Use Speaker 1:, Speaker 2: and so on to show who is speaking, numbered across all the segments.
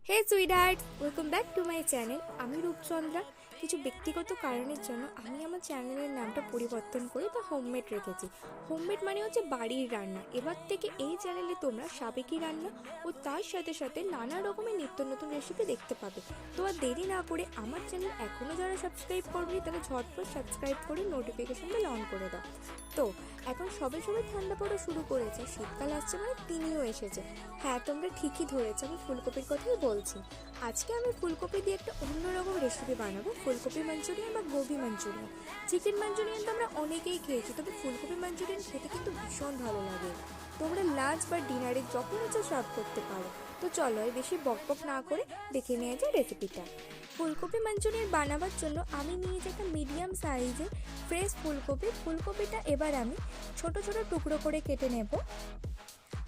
Speaker 1: Hey sweetheart, welcome back to my channel. আমি রূপচন্দ্রা। কিছু ব্যক্তিগত কারণের জন্য আমি আমার চ্যানেলের নামটা পরিবর্তন করে দ্য হোমমেড রেখেছি। হোমমেড মানে হচ্ছে বাড়ির রান্না। এবার থেকে এই চ্যানেলে তোমরা সাবেকি রান্না ও তার সাথে সাথে নানা রকমের নিত্য নতুন রেসিপি দেখতে পাবে। তো আর দেরি না করে আমার চ্যানেল এখনও যারা সাবস্ক্রাইব করবি তারা ঝটপট সাবস্ক্রাইব করে নোটিফিকেশন বেল অন করে দাও। তো এখন সবাই ঠান্ডা পড়া শুরু করেছে, শীতকাল আসছে মানে তিনিও এসেছে। হ্যাঁ, তোমরা ঠিকই ধরেছো, আমি ফুলকপির কথাই বলছি। আজকে আমি ফুলকপি দিয়ে একটা অন্যরকম রেসিপি বানাবো, ফুলকপি মাঞ্চুরিয়ান বা গোবি মাঞ্চুরিয়ান। চিকেন মাঞ্চুরিয়ান তো আমরা অনেকেই খেয়েছি, তবে ফুলকপি মাঞ্চুরিয়ান খেতে কিন্তু ভীষণ ভালো লাগে। তোমরা লাঞ্চ বা ডিনারে যখন ইচ্ছা সার্ভ করতে পারো। তো চলো আর বেশি বকবক না করে দেখে নিয়ে যাই রেসিপিটা। ফুলকপি মাঞ্চুরিয়ান বানাবার জন্য আমি নিয়েছি একটা মিডিয়াম সাইজের ফ্রেশ ফুলকপিটা এবার আমি ছোট ছোট টুকরো করে কেটে নেব।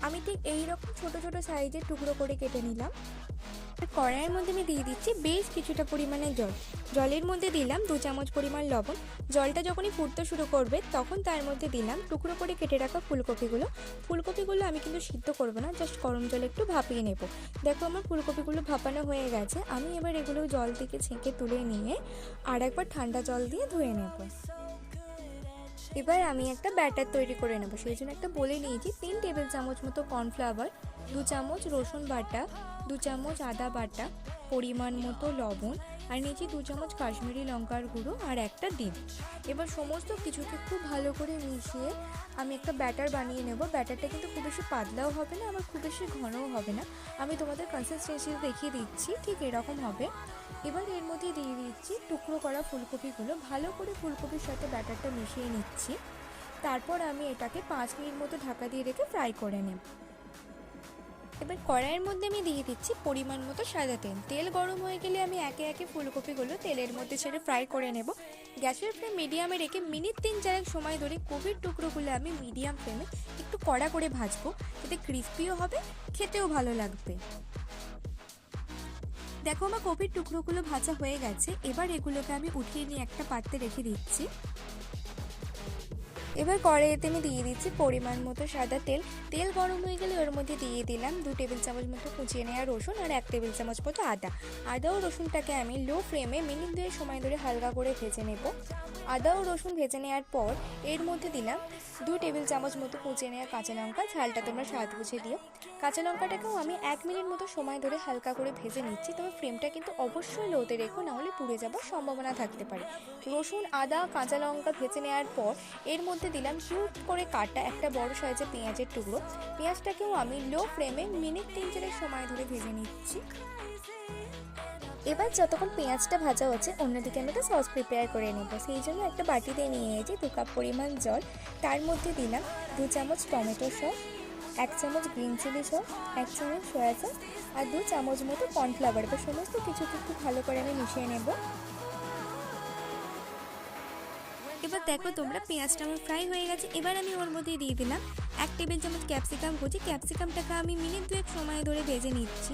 Speaker 1: আমি ঠিক এইরকম ছোট ছোট সাইজের টুকরো করে কেটে নিলাম। কড়াইয়ের মধ্যে আমি দিয়ে দিচ্ছি বেশ কিছুটা পরিমাণে জলের মধ্যে দিলাম 2 চামচ পরিমাণ লবণ। জলটা যখনই ফুটতে শুরু করবে তখন তার মধ্যে দিলাম টুকরো করে কেটে রাখা ফুলকপিগুলো আমি কিন্তু সিদ্ধ করবো না, জাস্ট গরম জলে একটু ভাপিয়ে নেব। দেখো আমার ফুলকপিগুলো ভাপানো হয়ে গেছে। আমি এবার এগুলো জল থেকে ছেঁকে তুলে নিয়ে আর একবার ঠান্ডা জল দিয়ে ধুয়ে নেব। এবার আমি একটা ব্যাটার তৈরি করে নেব। সেই জন্য একটা বলে নিয়েছি 3 টেবিল চামচ মতো কর্নফ্লাওয়ার, 2 চামচ রসুন বাটা, 2 চামচ আদা বাটা, পরিমাণ মতো লবণ, আর নিয়েছি 2 চামচ কাশ্মীরি লঙ্কার গুঁড়ো আর একটা ডিম। এবার সমস্ত কিছুকে খুব ভালো করে মিশিয়ে আমি একটা ব্যাটার বানিয়ে নেব। ব্যাটারটা কিন্তু খুব বেশি পাতলাও হবে না, আবার খুব বেশি ঘনও হবে না। আমি তোমাদের কনসিস্টেন্সি দেখিয়ে দিচ্ছি, ঠিক এরকম হবে। এবার এর মধ্যে দিয়ে দিচ্ছি টুকরো করা ফুলকপিগুলো। ভালো করে ফুলকপির সাথে ব্যাটারটা মিশিয়ে নিচ্ছি। তারপর আমি এটাকে 5 মিনিট মতো ঢাকা দিয়ে রেখে ফ্রাই করে নেব। এবার কড়াইয়ের মধ্যে আমি দিয়ে দিচ্ছি পরিমাণ মতো সাদা তেল গরম হয়ে গেলে আমি একে একে ফুলকপিগুলো তেলের মধ্যে ছেড়ে ফ্রাই করে নেব। গ্যাসের ফ্লেম মিডিয়ামে রেখে মিনিট 3-4 সময় ধরে কপির টুকরোগুলো আমি মিডিয়াম ফ্লেমে একটু কড়া করে ভাজবো, যাতে ক্রিস্পিও হবে, খেতেও ভালো লাগবে। দেখো আমার কপির টুকরোগুলো ভাজা হয়ে গেছে। এবার এগুলোকে আমি উঠিয়ে নিয়ে একটা পাত্রে রেখে দিচ্ছি। এবার কড়াইতে আমি দিয়ে দিচ্ছি পরিমাণ মতো সাদা তেল গরম হয়ে গেলে ওর মধ্যে দিয়ে দিলাম 2 টেবিল চামচ মতো কুচিয়ে নেওয়া রসুন আর 1 টেবিল চামচ মতো আদা ও রসুনটাকে আমি লো ফ্লেমে মিনিট 2 সময় ধরে হালকা করে ভেজে নেব। আদা ও রসুন ভেজে নেওয়ার পর এর মধ্যে দিলাম 2 টেবিল চামচ মতো কুচিয়ে নেওয়া কাঁচা লঙ্কা। ঝালটা তোমরা স্বাদ বুঝে দিও। কাঁচা লঙ্কাটাকেও আমি 1 মিনিট মতো সময় ধরে হালকা করে ভেজে নিচ্ছি। তবে ফ্লেমটা কিন্তু অবশ্যই লোতে রেখো, নাহলে পুড়ে যাওয়ার সম্ভাবনা থাকতে পারে। রসুন, আদা, কাঁচা লঙ্কা ভেজে নেওয়ার পর এর মধ্যে দিলাম কিউব করে কাটা একটা বড় সাইজের পেঁয়াজের টুকরো। পেঁয়াজটাকেও আমি লো ফ্লেমে মিনিট 3-4 সময় ধরে ভেজে নিচ্ছি। এবার যতক্ষণ পেঁয়াজটা ভাজা হচ্ছে অন্যদিকে আমি একটা সস প্রিপেয়ার করে নেব। সেই জন্য একটা বাটিতে নিয়েছি 2 কাপ পরিমাণ জল। তার মধ্যে দিলাম 2 চামচ টমেটো সস, 1 চামচ গ্রিন চিলি সস, 1 চামচ সয়া সস আর 2 চামচ মতো কর্নফ্লাওয়ার। এবার সমস্ত কিছুকে একটু ভালো করে আমি মিশিয়ে নেব। এবার দেখো তোমরা পেঁয়াজটা আমার ফ্রাই হয়ে গেছে। এবার আমি ওর মধ্যে দিয়ে দিলাম 1 টেবিল চামচ ক্যাপসিকাম কুচি। ক্যাপসিকামটাকে আমি মিনিট 2 সময় ধরে ভেজে নিচ্ছি।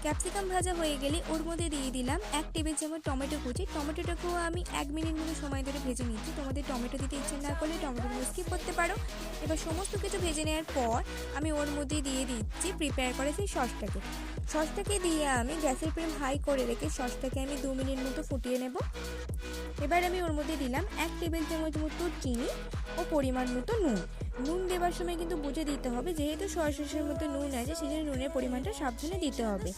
Speaker 1: ক্যাপসিকাম ভাজা হয়ে গেলে ওর মধ্যে দিয়ে দিলাম 1 টেবিল চামচ টমেটো কুচি। টমেটোটাকেও আমি 1 মিনিট মতো সময় ধরে ভেজে নিচ্ছি। তোমাদের টমেটো দিতে ইচ্ছে না করলে টমেটোগুলো স্কিপ করতে পারো। এবার সমস্ত কিছু ভেজে নেওয়ার পর আমি ওর মধ্যে দিয়ে দিচ্ছি প্রিপেয়ার করে সেই সসটাকে দিয়ে আমি গ্যাসের ফ্লেম হাই করে রেখে সসটাকে আমি 2 মিনিট মতো ফুটিয়ে নেব। এবার আমি ওর মধ্যে দিলাম 1 টেবিল চামচ মতো চিনি ও পরিমাণ মতো নুন দেওয়ার সময় কিন্তু বুঝে দিতে হবে, যেহেতু সসের মধ্যে নুন আছে সেই জন্য নুনের পরিমাণটা সাবধানে দিতে হবে।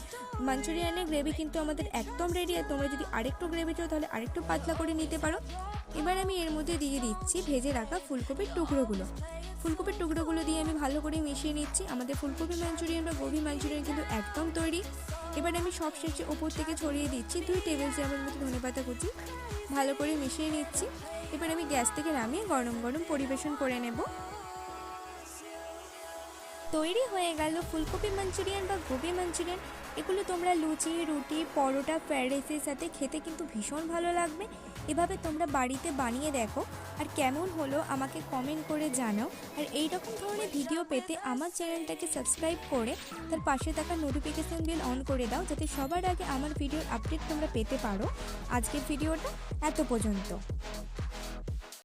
Speaker 1: মাঞ্চুরিয়ানের গ্রেভি কিন্তু আমাদের একদম রেডি। আর তোমরা যদি আরেকটু গ্রেভি চাও তাহলে আরেকটু পাতলা করে নিতে পারো। এবার আমি এর মধ্যে দিয়ে দিচ্ছি ভেজে রাখা ফুলকপির টুকরোগুলো দিয়ে আমি ভালো করে মিশিয়ে নিচ্ছি। আমাদের ফুলকপি মাঞ্চুরিয়ান বা গোবি মাঞ্চুরিয়ান কিন্তু একদম তৈরি। এবার আমি সব শেষে ওপর থেকে ছড়িয়ে দিচ্ছি 2 টেবিল চামচ মতো ধনেপাতা কুচি। ভালো করে মিশিয়ে নিচ্ছি। এবার আমি গ্যাস থেকে নামিয়ে গরম গরম পরিবেশন করে নেব। তৈরি হয়ে গেল ফুলকপি মাঞ্চুরিয়ান বা গোবি মাঞ্চুরিয়ান। এগুলো তোমরা লুচি, রুটি, পরোটা, ফ্রাইড রাইসের সাথে খেতে কিন্তু ভীষণ ভালো লাগবে। এভাবে তোমরা বাড়িতে বানিয়ে দেখো, আর কেমন হলো আমাকে কমেন্ট করে জানাও। আর এই রকম ধরনের ভিডিও পেতে আমার চ্যানেলটাকে সাবস্ক্রাইব করে তার পাশে থাকা নোটিফিকেশন বেল অন করে দাও, যাতে সবার আগে আমার ভিডিওর আপডেট তোমরা পেতে পারো। আজকের ভিডিওটা এত পর্যন্ত।